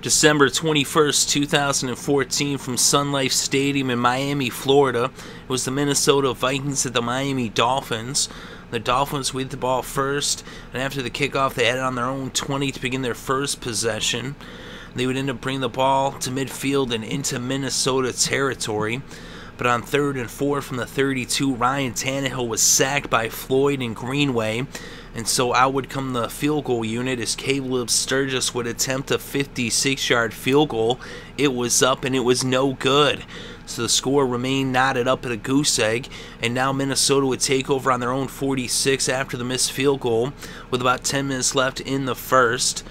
December 21st, 2014, from Sun Life Stadium in Miami, Florida. It was the Minnesota Vikings at the Miami Dolphins. The Dolphins with the ball first, and after the kickoff, they had it on their own 20 to begin their first possession. They would end up bringing the ball to midfield and into Minnesota territory. But on 3rd and 4 from the 32, Ryan Tannehill was sacked by Floyd and Greenway. And so out would come the field goal unit as Caleb Sturgis would attempt a 56-yard field goal. It was up and it was no good. So the score remained knotted up at a goose egg. And now Minnesota would take over on their own 46 after the missed field goal with about 10 minutes left in the first.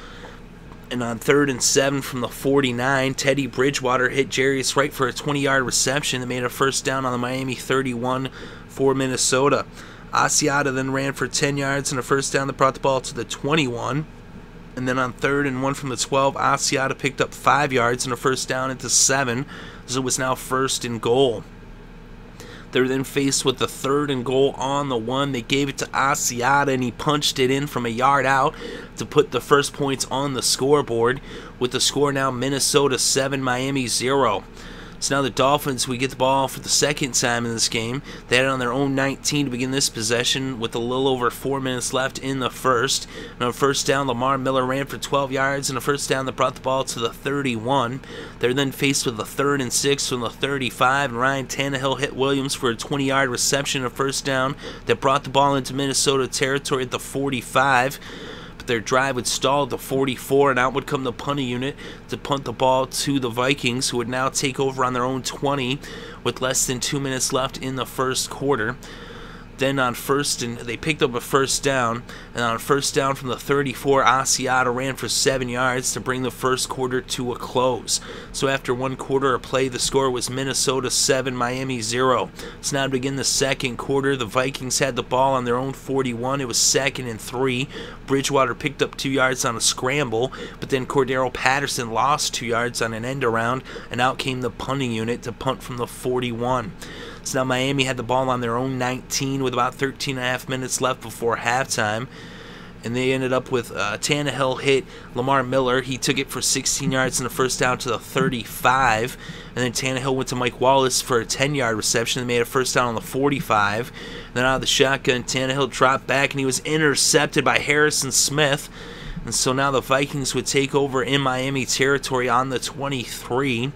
And on 3rd and 7 from the 49, Teddy Bridgewater hit Jarius Wright for a 20-yard reception that made a first down on the Miami 31 for Minnesota. Asiata then ran for 10 yards and a first down that brought the ball to the 21. And then on 3rd and 1 from the 12, Asiata picked up 5 yards and a first down into 7, so it was now 1st and goal. They were then faced with the 3rd and goal on the 1. They gave it to Asiata, and he punched it in from a yard out to put the first points on the scoreboard, with the score now Minnesota 7, Miami 0. So now the Dolphins, we get the ball for the second time in this game. They had it on their own 19 to begin this possession with a little over 4 minutes left in the first. And on first down, Lamar Miller ran for 12 yards and a first down that brought the ball to the 31. They're then faced with a 3rd and 6 from the 35, and Ryan Tannehill hit Williams for a 20-yard reception, a first down that brought the ball into Minnesota territory at the 45. Their drive would stall at the 44, and out would come the punting unit to punt the ball to the Vikings, who would now take over on their own 20 with less than 2 minutes left in the first quarter. Then on they picked up a first down, and on first down from the 34, Asiata ran for 7 yards to bring the first quarter to a close. So after 1 quarter of play, the score was Minnesota 7, Miami 0. So now to begin the second quarter, the Vikings had the ball on their own 41. It was 2nd and 3. Bridgewater picked up 2 yards on a scramble, but then Cordero Patterson lost 2 yards on an end around, and out came the punting unit to punt from the 41. So now Miami had the ball on their own 19 with about 13.5 minutes left before halftime. And they ended up with Tannehill hit Lamar Miller. He took it for 16 yards and a first down to the 35. And then Tannehill went to Mike Wallace for a 10-yard reception and made a first down on the 45. And then out of the shotgun, Tannehill dropped back and he was intercepted by Harrison Smith. And so now the Vikings would take over in Miami territory on the 23.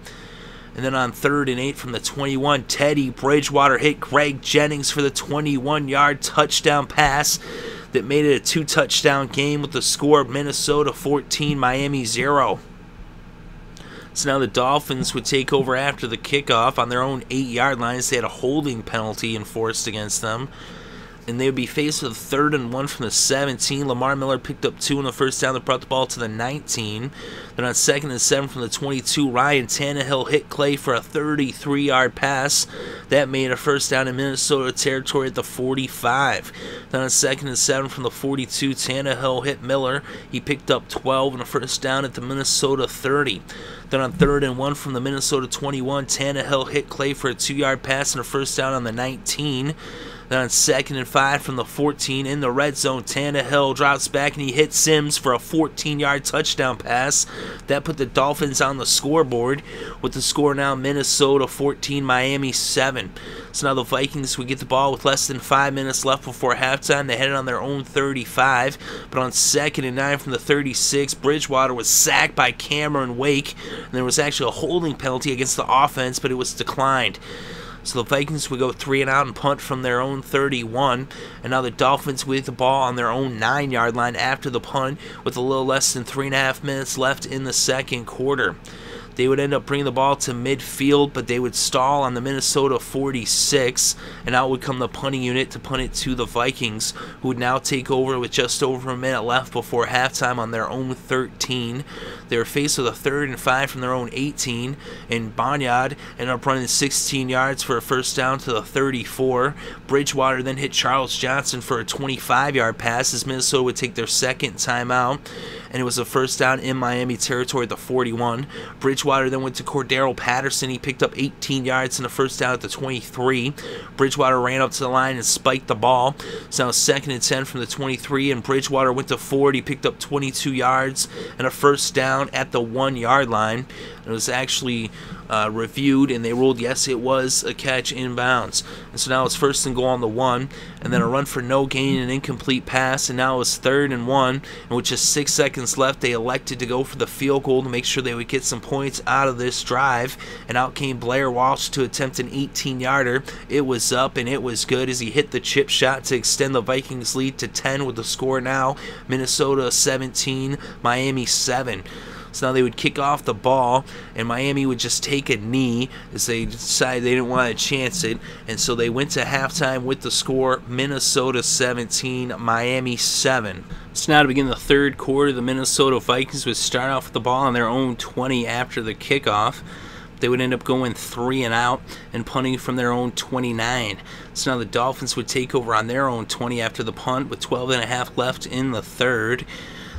And then on 3rd and 8 from the 21, Teddy Bridgewater hit Greg Jennings for the 21-yard touchdown pass that made it a 2-touchdown game with the score of Minnesota 14, Miami 0. So now the Dolphins would take over after the kickoff on their own 8-yard lines. They had a holding penalty enforced against them. And they would be faced with 3rd and 1 from the 17. Lamar Miller picked up 2 on the first down that brought the ball to the 19. Then on 2nd and 7 from the 22, Ryan Tannehill hit Clay for a 33-yard pass. That made a first down in Minnesota territory at the 45. Then on 2nd and 7 from the 42, Tannehill hit Miller. He picked up 12 and a first down at the Minnesota 30. Then on 3rd and 1 from the Minnesota 21, Tannehill hit Clay for a 2-yard pass and a first down on the 19. Then on 2nd and 5 from the 14 in the red zone, Tannehill drops back and he hits Sims for a 14-yard touchdown pass. That put the Dolphins on the scoreboard with the score now Minnesota 14, Miami 7. So now the Vikings would get the ball with less than 5 minutes left before halftime. They had it on their own 35, but on 2nd and 9 from the 36, Bridgewater was sacked by Cameron Wake. And there was actually a holding penalty against the offense, but it was declined. So the Vikings would go 3 and out and punt from their own 31. And now the Dolphins with the ball on their own 9-yard line after the punt with a little less than 3.5 minutes left in the second quarter. They would end up bringing the ball to midfield, but they would stall on the Minnesota 46, and out would come the punting unit to punt it to the Vikings, who would now take over with just over a minute left before halftime on their own 13. They were faced with a 3rd and 5 from their own 18, and Banyard ended up running 16 yards for a first down to the 34. Bridgewater then hit Charles Johnson for a 25-yard pass as Minnesota would take their second timeout, and it was a first down in Miami territory at the 41. Bridgewater Bridgewater then went to Cordero Patterson. He picked up 18 yards and a first down at the 23. Bridgewater ran up to the line and spiked the ball. So now 2nd and 10 from the 23, and Bridgewater went to forward. He picked up 22 yards and a first down at the 1-yard line. It was actually reviewed, and they ruled yes, it was a catch inbounds. And so now it's 1st and goal on the 1, and then a run for no gain, an incomplete pass, and now it's 3rd and 1. And with just 6 seconds left, they elected to go for the field goal to make sure they would get some points out of this drive. And out came Blair Walsh to attempt an 18-yarder. It was up, and it was good as he hit the chip shot to extend the Vikings lead to 10 with the score now Minnesota 17, Miami 7. So now they would kick off the ball, and Miami would just take a knee as they decided they didn't want to chance it. And so they went to halftime with the score Minnesota 17, Miami 7. So now to begin the 3rd quarter, the Minnesota Vikings would start off with the ball on their own 20 after the kickoff. They would end up going 3 and out and punting from their own 29. So now the Dolphins would take over on their own 20 after the punt with 12.5 left in the 3rd.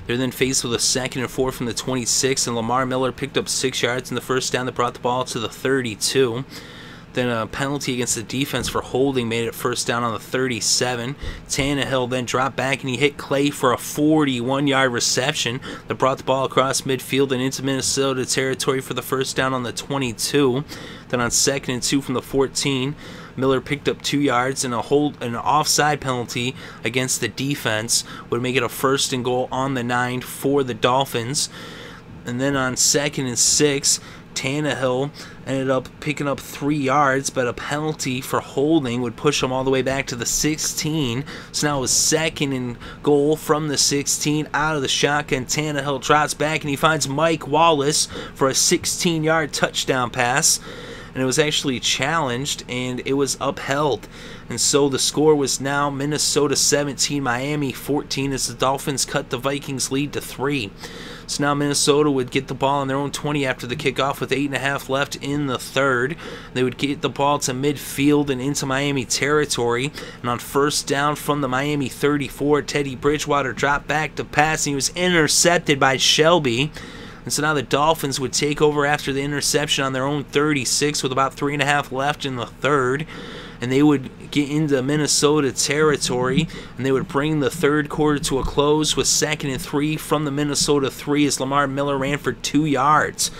They're then faced with a 2nd and 4 from the 26, and Lamar Miller picked up 6 yards in the first down that brought the ball to the 32. Then a penalty against the defense for holding made it 1st down on the 37. Tannehill then dropped back and he hit Clay for a 41-yard reception that brought the ball across midfield and into Minnesota territory for the 1st down on the 22. Then on 2nd and 2 from the 14, Miller picked up 2 yards, and an offside penalty against the defense would make it a 1st and goal on the 9 for the Dolphins. And then on 2nd and 6, Tannehill ended up picking up 3 yards, but a penalty for holding would push him all the way back to the 16. So now it was 2nd and goal from the 16 out of the shotgun. Tannehill trots back and he finds Mike Wallace for a 16-yard touchdown pass. And it was actually challenged, and it was upheld. And so the score was now Minnesota 17, Miami 14, as the Dolphins cut the Vikings lead to 3. So now Minnesota would get the ball on their own 20 after the kickoff with 8.5 left in the 3rd. They would get the ball to midfield and into Miami territory. And on 1st down from the Miami 34, Teddy Bridgewater dropped back to pass, and he was intercepted by Shelby. And so now the Dolphins would take over after the interception on their own 36 with about 3.5 left in the 3rd. And they would get into Minnesota territory, and they would bring the 3rd quarter to a close with 2nd and 3 from the Minnesota 3 as Lamar Miller ran for 2 yards.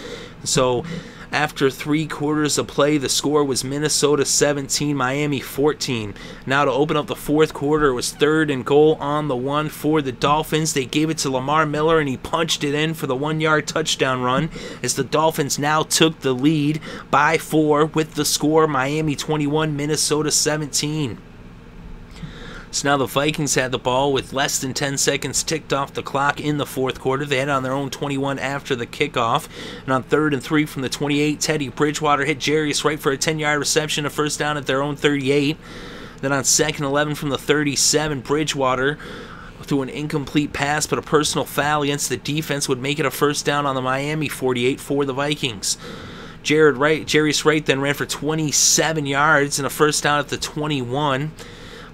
So after 3 quarters of play, the score was Minnesota 17, Miami 14. Now to open up the 4th quarter, it was 3rd and goal on the 1 for the Dolphins. They gave it to Lamar Miller, and he punched it in for the 1-yard touchdown run as the Dolphins now took the lead by 4 with the score Miami 21, Minnesota 17. So now the Vikings had the ball with less than 10 seconds ticked off the clock in the 4th quarter. They had it on their own 21 after the kickoff. And on 3rd and 3 from the 28, Teddy Bridgewater hit Jarius Wright for a 10-yard reception, a 1st down at their own 38. Then on 2nd 11 from the 37, Bridgewater threw an incomplete pass, but a personal foul against the defense would make it a 1st down on the Miami 48 for the Vikings. Jarius Wright then ran for 27 yards and a 1st down at the 21.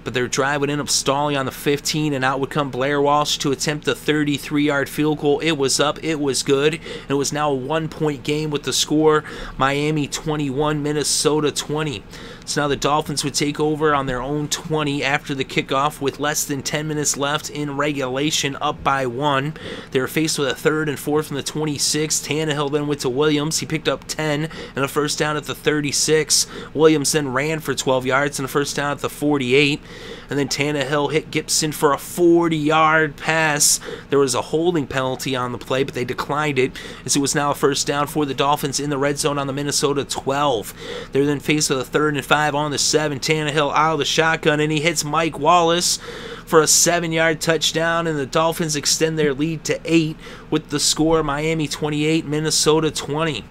But their drive would end up stalling on the 15, and out would come Blair Walsh to attempt the 33-yard field goal. It was up, it was good, and it was now a 1-point game with the score Miami 21, Minnesota 20. So now the Dolphins would take over on their own 20 after the kickoff with less than 10 minutes left in regulation, up by 1. They were faced with a 3rd and 4 from the 26. Tannehill then went to Williams. He picked up 10 and a 1st down at the 36. Williams then ran for 12 yards and a 1st down at the 48. And then Tannehill hit Gibson for a 40-yard pass. There was a holding penalty on the play, but they declined it, as it was now a 1st down for the Dolphins in the red zone on the Minnesota 12. They're then faced with a 3rd and 5 on the 7. Tannehill out of the shotgun, and he hits Mike Wallace for a 7-yard touchdown, and the Dolphins extend their lead to 8 with the score Miami 28, Minnesota 20.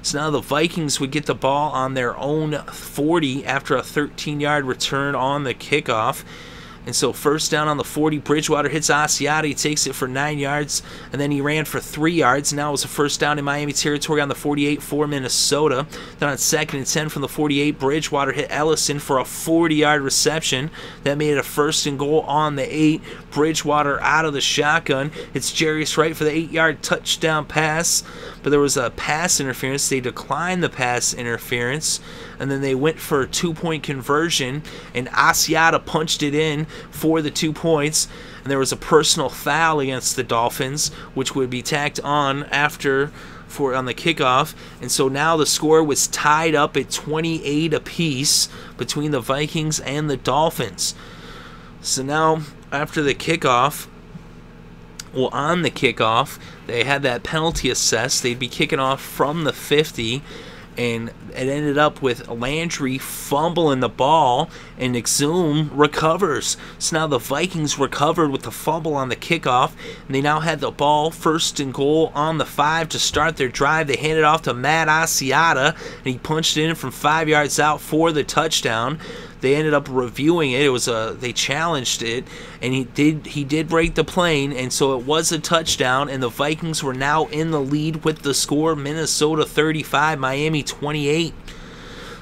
So now the Vikings would get the ball on their own 40 after a 13-yard return on the kickoff. And so 1st down on the 40, Bridgewater hits Asiata. He takes it for 9 yards, and then he ran for 3 yards. Now it was a 1st down in Miami territory on the 48 for Minnesota. Then on 2nd and 10 from the 48, Bridgewater hit Ellison for a 40-yard reception. That made it a 1st and goal on the 8. Bridgewater out of the shotgun. It's Jarius Wright for the 8-yard touchdown pass. but there was a pass interference. They declined the pass interference, and then they went for a 2-point conversion, and Asiata punched it in for the 2 points, and there was a personal foul against the Dolphins, which would be tacked on on the kickoff, and so now the score was tied up at 28 apiece between the Vikings and the Dolphins. So now, after the kickoff, on the kickoff, they had that penalty assessed. They'd be kicking off from the 50, and it ended up with Landry fumbling the ball, and Exum recovers. So now the Vikings recovered with the fumble on the kickoff, and they now had the ball 1st and goal on the 5 to start their drive. They handed off to Matt Asiata, and he punched it in from 5 yards out for the touchdown. They ended up reviewing it. They challenged it, and he did break the plane, and so it was a touchdown, and the Vikings were now in the lead with the score: Minnesota 35, Miami 28.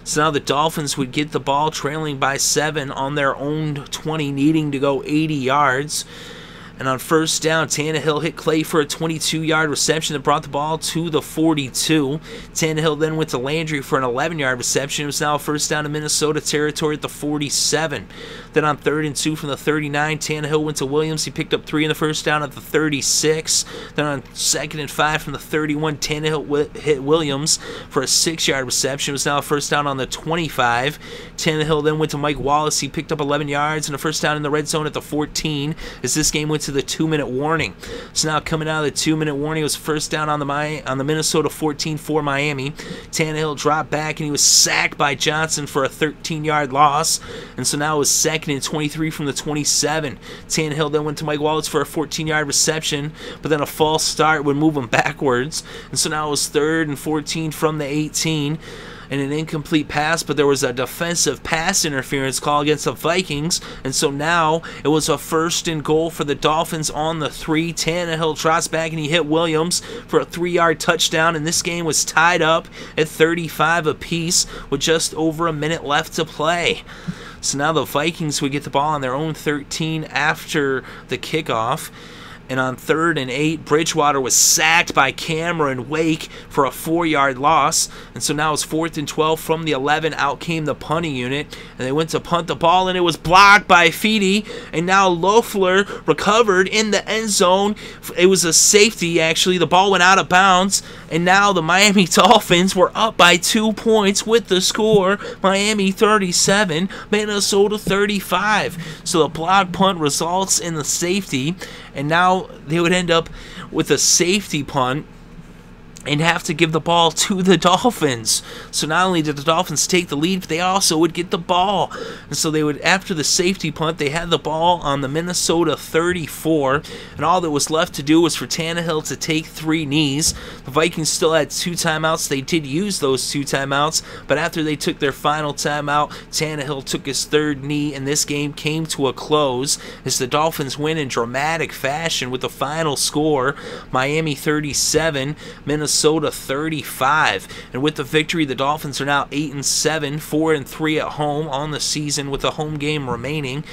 So now the Dolphins would get the ball trailing by 7 on their own 20, needing to go 80 yards. And on 1st down, Tannehill hit Clay for a 22-yard reception that brought the ball to the 42. Tannehill then went to Landry for an 11-yard reception. It was now 1st down to Minnesota territory at the 47. Then on 3rd and 2 from the 39, Tannehill went to Williams. He picked up 3 in the 1st down at the 36. Then on 2nd and 5 from the 31, Tannehill hit Williams for a 6-yard reception. It was now 1st down on the 25. Tannehill then went to Mike Wallace. He picked up 11 yards and a 1st down in the red zone at the 14 as this game went to the 2-minute warning. So now coming out of the 2-minute warning, it was 1st down on the Minnesota 14 for Miami. Tannehill dropped back and he was sacked by Johnson for a 13-yard loss. And so now it was 2nd and 23 from the 27. Tannehill then went to Mike Wallace for a 14-yard reception, but then a false start would move him backwards. And so now it was 3rd and 14 from the 18. And an incomplete pass, but there was a defensive pass interference call against the Vikings, and so now it was a 1st and goal for the Dolphins on the 3. Tannehill trots back and he hit Williams for a 3-yard touchdown, and this game was tied up at 35 apiece with just over a minute left to play. So now the Vikings would get the ball on their own 13 after the kickoff. And on 3rd and 8, Bridgewater was sacked by Cameron Wake for a 4-yard loss. And so now it's 4th and 12 from the 11. Out came the punting unit. And they went to punt the ball, and it was blocked by Fede. And now Loeffler recovered in the end zone. It was a safety, actually. The ball went out of bounds. And now the Miami Dolphins were up by 2 points with the score: Miami 37, Minnesota 35. So the blocked punt results in the safety. And now they would end up with a safety punt and have to give the ball to the Dolphins. So not only did the Dolphins take the lead, but they also would get the ball. And so they would, after the safety punt, they had the ball on the Minnesota 34, and all that was left to do was for Tannehill to take 3 knees. The Vikings still had 2 timeouts. They did use those 2 timeouts, but after they took their final timeout, Tannehill took his 3rd knee, and this game came to a close as the Dolphins win in dramatic fashion with the final score: Miami 37, Minnesota 35. And with the victory, the Dolphins are now 8-7, 4-3 at home on the season with a home game remaining.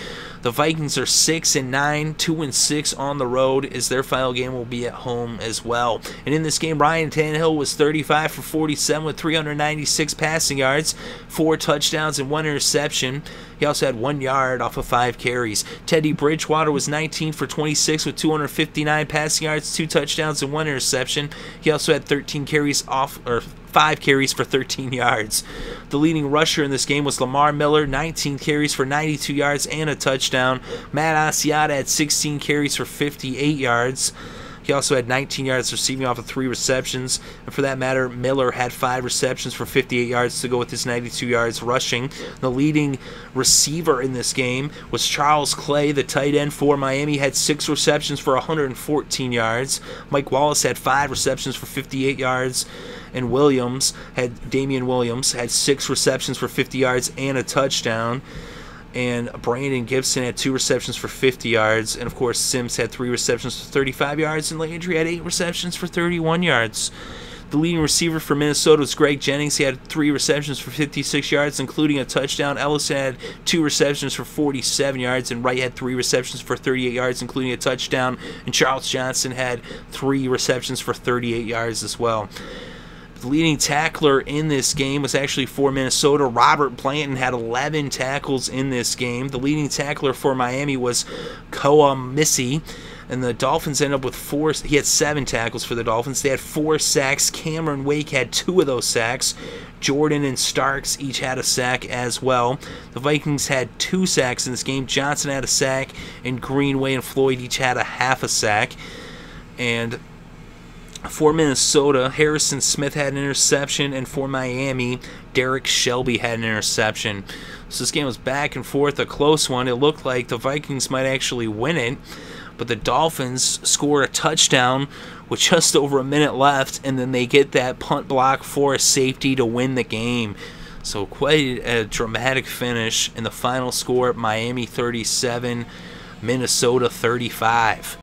The Vikings are 6-9, 2-6 on the road, as their final game will be at home as well. And in this game, Ryan Tannehill was 35 for 47 with 396 passing yards, 4 touchdowns, and 1 interception. He also had 1 yard off of 5 carries. Teddy Bridgewater was 19 for 26 with 259 passing yards, 2 touchdowns, and 1 interception. He also had 5 carries for 13 yards. The leading rusher in this game was Lamar Miller, 19 carries for 92 yards and a touchdown. Matt Asiata had 16 carries for 58 yards. He also had 19 yards receiving off of 3 receptions. And for that matter, Miller had 5 receptions for 58 yards to go with his 92 yards rushing. The leading receiver in this game was Charles Clay, the tight end for Miami, had 6 receptions for 114 yards. Mike Wallace had 5 receptions for 58 yards. And Damien Williams had 6 receptions for 50 yards and a touchdown. And Brandon Gibson had 2 receptions for 50 yards. And, of course, Sims had 3 receptions for 35 yards. And Landry had 8 receptions for 31 yards. The The leading receiver for Minnesota was Greg Jennings. He had 3 receptions for 56 yards, including a touchdown. Ellison had 2 receptions for 47 yards, and Wright had 3 receptions for 38 yards, including a touchdown. And Charles Johnson had 3 receptions for 38 yards as well. The leading tackler in this game was actually for Minnesota. Robert Blanton had 11 tackles in this game. The leading tackler for Miami was Koa Missy. And the Dolphins ended up with 4. He had 7 tackles for the Dolphins. They had 4 sacks. Cameron Wake had 2 of those sacks. Jordan and Starks each had a sack as well. The Vikings had 2 sacks in this game. Johnson had a sack, and Greenway and Floyd each had a half a sack. And for Minnesota, Harrison Smith had an interception, and for Miami, Derek Shelby had an interception. So this game was back and forth, a close one. It looked like the Vikings might actually win it, but the Dolphins scored a touchdown with just over a minute left, and then they get that punt block for a safety to win the game. So quite a dramatic finish, and the final score, Miami 37, Minnesota 35.